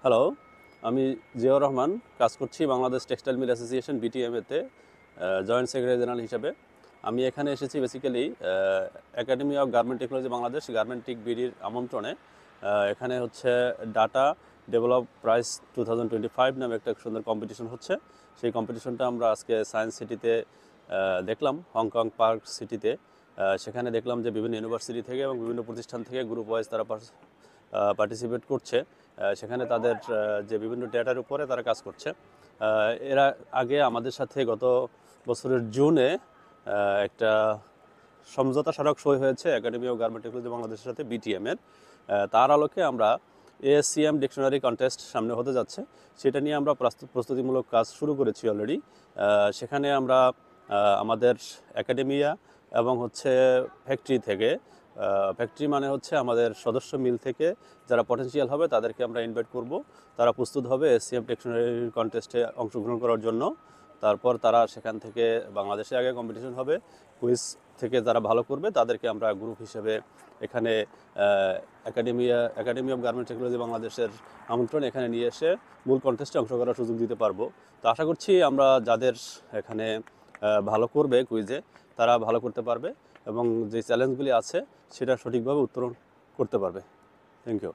Hello, আমি জিয়াউর রহমান, কাজ করছি বাংলাদেশ টেক্সটাইল মিল অ্যাসোসিয়েশন বিটিএমএতে জয়েন্ট সেক্রেটারি জেনারেল হিসেবে। আমি এখানে এসেছি basically academy of garment technology Bangladesh গার্মেন্টিক বিডির আমন্ত্রণে। এখানে হচ্ছে ডাটা ডেভেলপ প্রাইস 2025 নামে একটা সুন্দর কম্পিটিশন হচ্ছে। সেই কম্পিটিশনটা আমরা আজকে সায়েন্স সিটিতে দেখলাম, হংকং পার্ক সিটিতে। সেখানে দেখলাম যে বিভিন্ন ইউনিভার্সিটি থেকে এবং বিভিন্ন প্রতিষ্ঠান থেকে গ্রুপ ওয়াইজ তারা পার্টিসিপেট করছে। সেখানে তাদের যে বিভিন্ন ডেটার উপরে তারা কাজ করছে। এরা আগে আমাদের সাথে গত বছরের জুনে একটা সমঝোতা স্মারক সই হয়েছে একাডেমি অফ গার্মেন্ট টেকনোলজি বাংলাদেশের সাথে বিটিএমের। তার আলোকে আমরা এএসসিএম ডিকশনারি কন্টেস্ট সামনে হতে যাচ্ছে, সেটা নিয়ে আমরা প্রস্তুতিমূলক কাজ শুরু করেছি অলরেডি। সেখানে আমরা আমাদের একাডেমিয়া এবং হচ্ছে ফ্যাক্টরি থেকে, ফ্যাক্টরি মানে হচ্ছে আমাদের সদস্য মিল থেকে যারা পটেনশিয়াল হবে তাদেরকে আমরা ইনভাইট করব। তারা প্রস্তুত হবে এসসিএম ডিকশনারি কন্টেস্টে অংশগ্রহণ করার জন্য। তারপর তারা সেখান থেকে বাংলাদেশে আগে কম্পিটিশন হবে, কুইজ থেকে যারা ভালো করবে তাদেরকে আমরা গ্রুপ হিসেবে এখানে একাডেমি অফ গার্মেন্ট টেকনোলজি বাংলাদেশের আমন্ত্রণ এখানে নিয়ে এসে মূল কন্টেস্টে অংশ করার সুযোগ দিতে পারবো। তো আশা করছি আমরা যাদের এখানে ভালো করবে কুইজে, তারা ভালো করতে পারবে এবং যে চ্যালেঞ্জগুলি আছে সেটা সঠিকভাবে উত্তরণ করতে পারবে। Thank you.